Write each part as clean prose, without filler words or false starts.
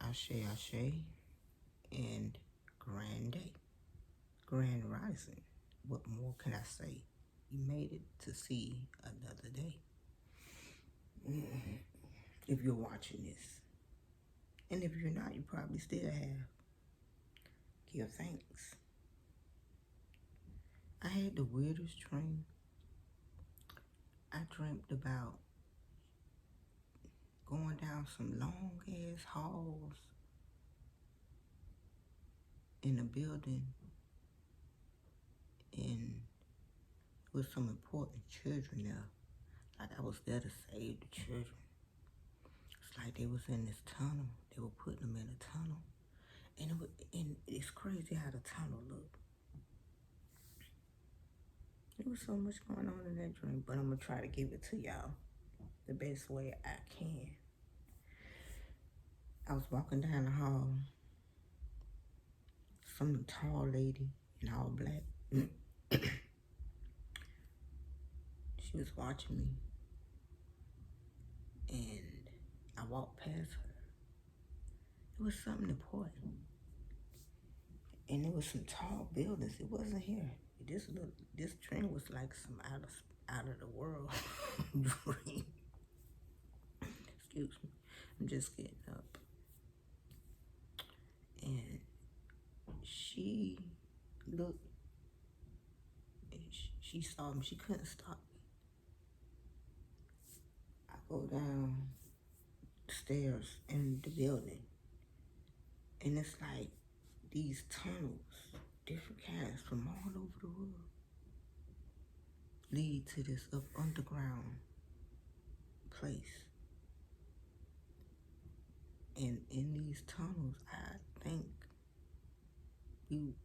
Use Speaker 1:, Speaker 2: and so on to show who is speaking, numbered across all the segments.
Speaker 1: Ashe Ashe and Grand Day. Grand Rising. What more can I say? You made it to see another day. If you're watching this. And if you're not, you probably still have. Give thanks. I had the weirdest dream. I dreamt about going down some long ass halls in a building and with some important children there. Like I was there to save the children. It's like they was in this tunnel. They were putting them in a tunnel. And it's crazy how the tunnel looked. There was so much going on in that dream, but I'm going to try to give it to y'all the best way I can. I was walking down the hall. Some tall lady in all black. She was watching me. And I walked past her. It was something important. And there was some tall buildings. It wasn't here. This dream was like some out of the world dream. Excuse me. I'm just getting up. And she looked. And she saw me. She couldn't stop me. I go down the stairs in the building. And it's like these tunnels, different kinds from all over the world, lead to this underground place. And in these tunnels, I think we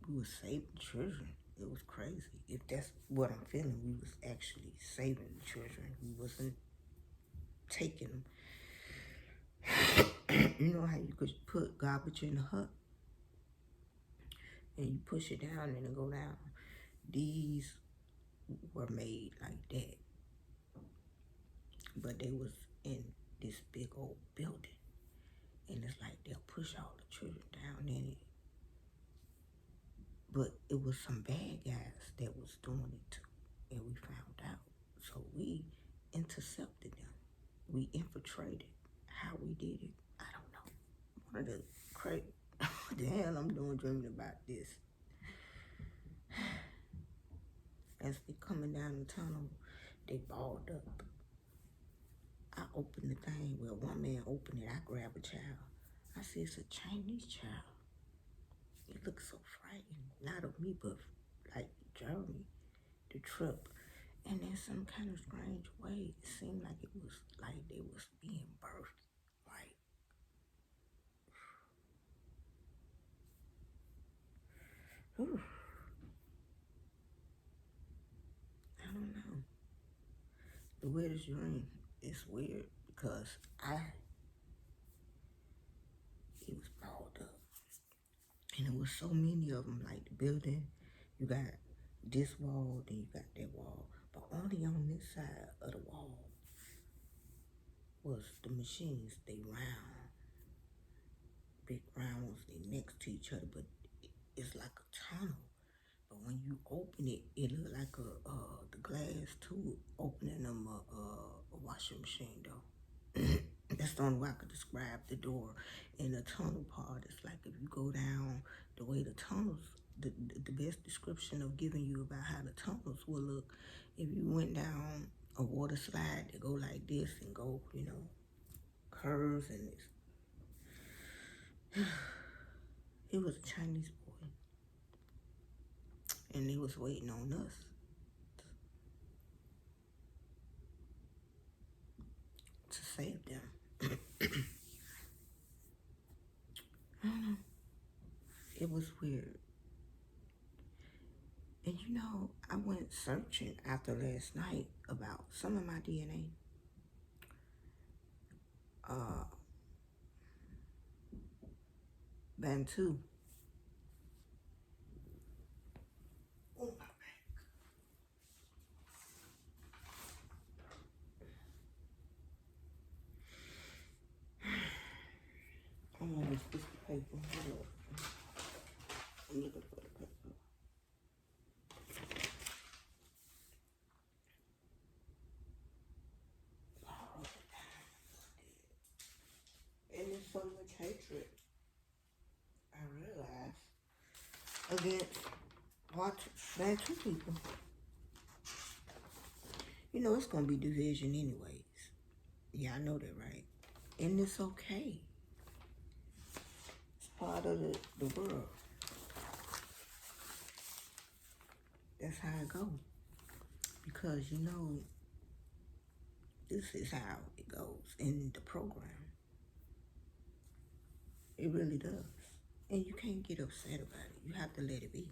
Speaker 1: were saving children. It was crazy. If that's what I'm feeling, we was actually saving the children. We wasn't taking them. You know how you could put garbage in a hut and you push it down and it go down? These were made like that. But they was in this big old building. And it's like they'll push all the children down in it. But it was some bad guys that was doing it too. And we found out. So we intercepted them. We infiltrated. How we did it, I don't know. One of the crazy, what the hell I'm doing dreaming about this. As they coming down the tunnel, they balled up. I opened the thing. Well, one man opened it. I grabbed a child. I see it's a Chinese child. It looks so frightening. Not of me, but like Jeremy, the trip. And in some kind of strange way, it seemed like it was like they was being birthed. Like, whew. I don't know. The weirdest dream is weird because it was balled up. And there was so many of them, like the building, you got this wall, then you got that wall. But only on this side of the wall was the machines. They round, big round ones, they next to each other, but it's like a tunnel. But when you open it, it look like the glass tube opening them a washing machine though. That's the only way I could describe the door. And the tunnel part, it's like if you go down the way the tunnels, the best description of giving you about how the tunnels will look, if you went down a water slide that go like this and go, you know, curves and it's, it was a Chinese boy. And they was waiting on us to save them. I don't know. It was weird. And you know, I went searching after last night about some of my DNA. Bantu. Oh, my back. on this piece of paper. Hold up. I'm looking for the paper. And there's so much hatred, I realize, against Bantu people. You know it's gonna be division anyways. Yeah, I know that, right? And it's okay. It's part of the world. That's how it goes. Because you know, this is how it goes in the program. It really does. And you can't get upset about it. You have to let it be.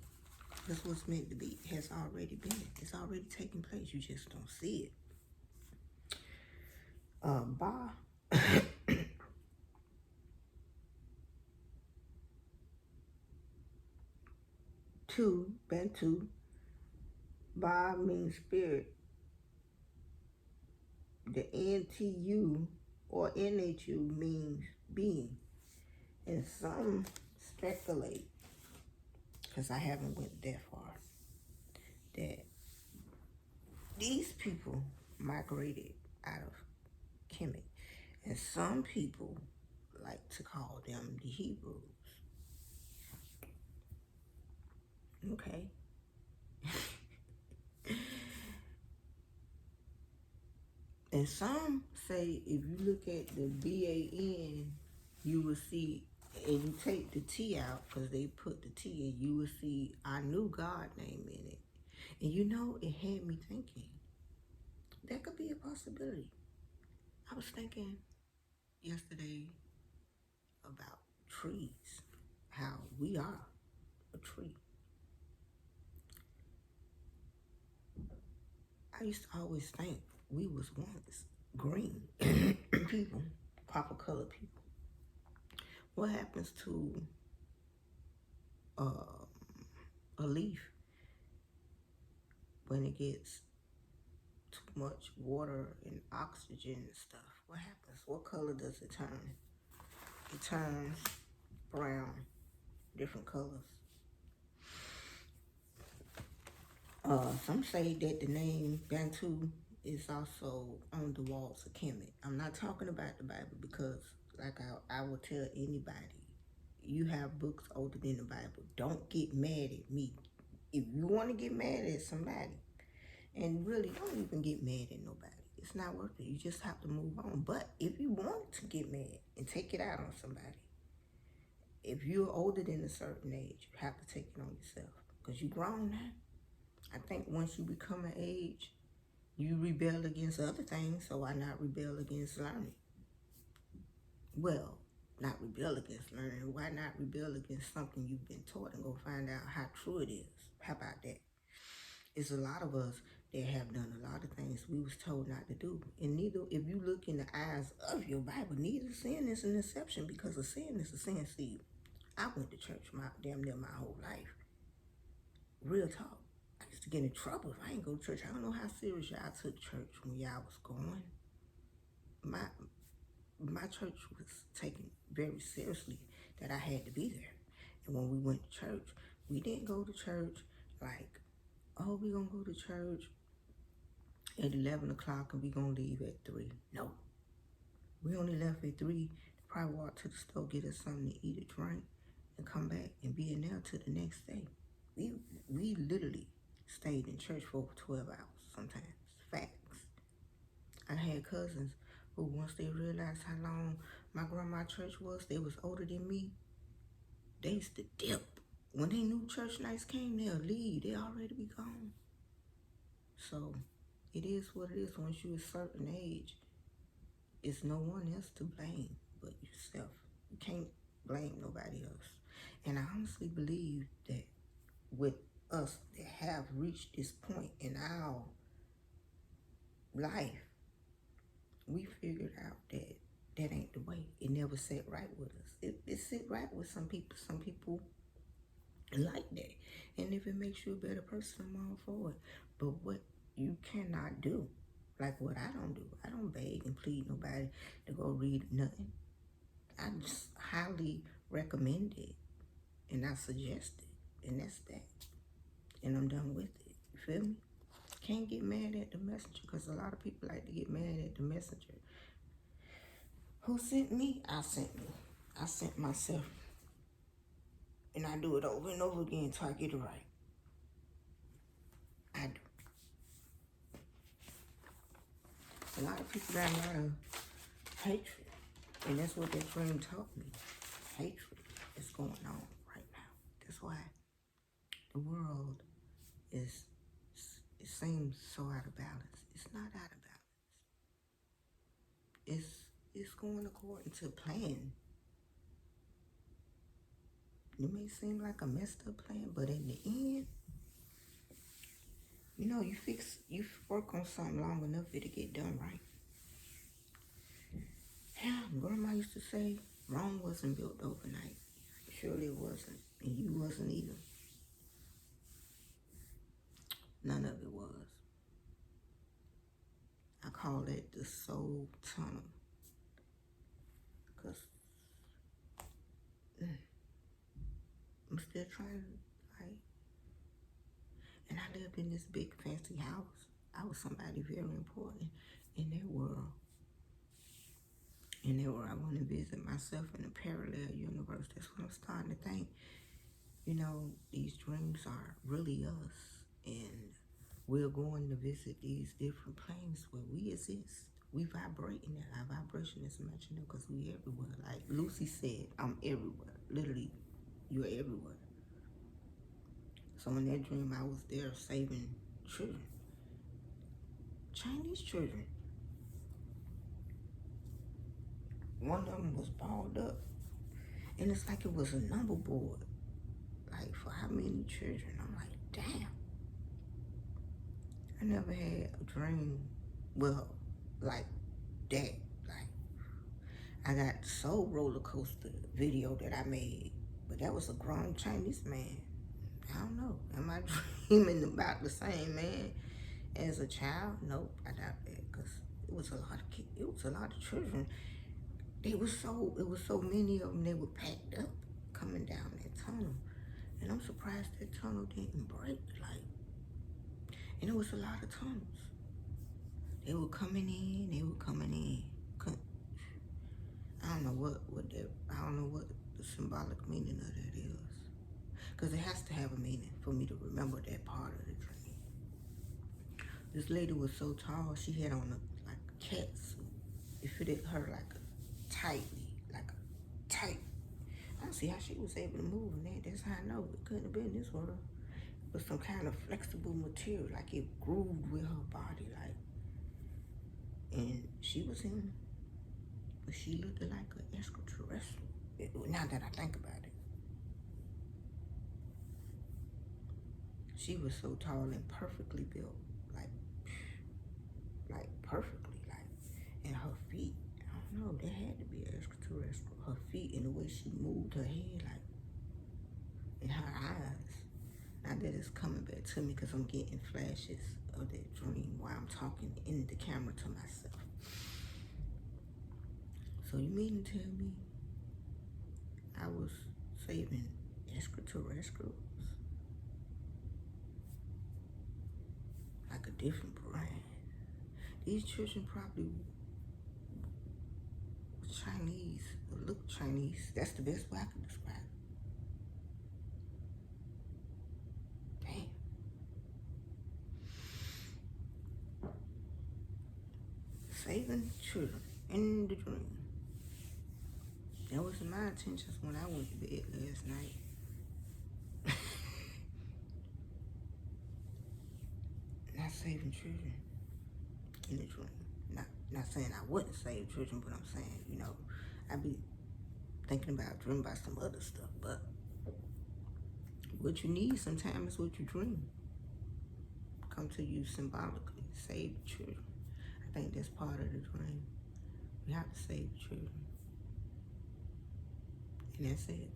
Speaker 1: Because what's meant to be has already been. It's already taken place. You just don't see it. Ba. Two, Bantu. Ba means spirit. The NTU or NHU means being. And some speculate, because I haven't went that far, that these people migrated out of Kemet. And some people like to call them the Hebrews. Okay. And some say if you look at the BAN, you will see, and you take the T out because they put the T in, you will see our new God name in it. And you know, it had me thinking, that could be a possibility. I was thinking yesterday about trees, how we are a tree. I used to always think we was once green people, proper color people. What happens to a leaf when it gets too much water and oxygen and stuff? What happens? What color does it turn? It turns brown, different colors. Some say that the name Bantu is also on the walls of Kemet. I'm not talking about the Bible because, like I will tell anybody, you have books older than the Bible. Don't get mad at me. If you want to get mad at somebody, and really don't even get mad at nobody. It's not worth it. You just have to move on. But if you want to get mad and take it out on somebody, if you're older than a certain age, you have to take it on yourself because you're grown now. I think once you become an age, you rebel against other things, so why not rebel against learning? Well, not rebel against learning. Why not rebel against something you've been taught and go find out how true it is? How about that? It's a lot of us that have done a lot of things we was told not to do. And neither, if you look in the eyes of your Bible, neither sin is an exception because a sin is a sin seed. I went to church damn near my whole life. Real talk. I used to get in trouble if I ain't go to church. I don't know how serious y'all took church when y'all was going. My church was taken very seriously that I had to be there. And when we went to church, we didn't go to church like, oh, we gonna go to church at 11 o'clock and we gonna leave at 3. No. We only left at 3 to probably walk to the store, get us something to eat or drink, and come back and be in there till the next day. We literally stayed in church for over 12 hours sometimes. Facts. I had cousins who, once they realized how long my grandma's church was, they was older than me, they used to dip. When they knew church nights came, they'll leave. They already be gone. So it is what it is. Once you're a certain age, it's no one else to blame but yourself. You can't blame nobody else. And I honestly believe that with us that have reached this point in our life, we figured out that that ain't the way. It never sat right with us. It sit right with some people. Some people like that. And if it makes you a better person, I'm all for it. But what you cannot do, like what I don't do, I don't beg and plead nobody to go read nothing. I just highly recommend it, and I suggest it, and that's that. And I'm done with it. You feel me? Can't get mad at the messenger, because a lot of people like to get mad at the messenger. Who sent me? I sent me. I sent myself. And I do it over and over again until I get it right. I do. A lot of people got a lot of hatred. And that's what that dream taught me. Hatred is going on right now. That's why the world is, it seems so out of balance. It's not out of balance. It's going according to plan. It may seem like a messed up plan, but in the end, you know, you work on something long enough, it'll get done right. Yeah, Grandma used to say, Rome wasn't built overnight. Surely it wasn't, and you wasn't either. None of it was. I call it the soul tunnel, because I'm still trying, like, and I lived in this big fancy house. I was somebody very important in their world. In their world, I want to visit myself in a parallel universe. That's what I'm starting to think. You know, these dreams are really us, and we're going to visit these different planes where we exist. We vibrate in it. Our vibration is matching up because we everywhere. Like Lucy said, I'm everywhere. Literally, you're everywhere. So in that dream, I was there saving children. Chinese children. One of them was balled up. And it's like it was a number board. Like, for how many children? I'm like, damn. I never had a dream, well, like that. Like, I got Soul Roller Coaster video that I made, but that was a grown Chinese man. I don't know. Am I dreaming about the same man as a child? Nope, I doubt that, because it was a lot of kids. It was a lot of children. It was so many of them. They were packed up coming down that tunnel, and I'm surprised that tunnel didn't break. Like, and it was a lot of tunnels. They were coming in. They were coming in. I don't know what the symbolic meaning of that is, because it has to have a meaning for me to remember that part of the dream. This lady was so tall, she had on like a cat suit. It fitted her like a tight. I don't see how she was able to move in that. That's how I know it couldn't have been this world. But some kind of flexible material, like it grooved with her body, like. And she was in, but she looked like an extraterrestrial. Now that I think about it, she was so tall and perfectly built, like perfectly, like. And her feet, I don't know, that had to be extraterrestrial. Her feet and the way she moved her head, like, and her eyes. Now that it's coming back to me because I'm getting flashes of that dream while I'm talking in the camera to myself. So you mean to tell me I was saving extraterrestrials? Like a different brand. These children probably were Chinese, or look Chinese. That's the best way I can describe it. Damn. Saving children in the dream. That wasn't my intentions when I went to bed last night. Not saving children in the dream. Not saying I wouldn't save children, but I'm saying, you know, I be thinking about dreaming about some other stuff. But what you need sometimes is what you dream. Come to you symbolically. Save the children. I think that's part of the dream. We have to save the children. And that's it.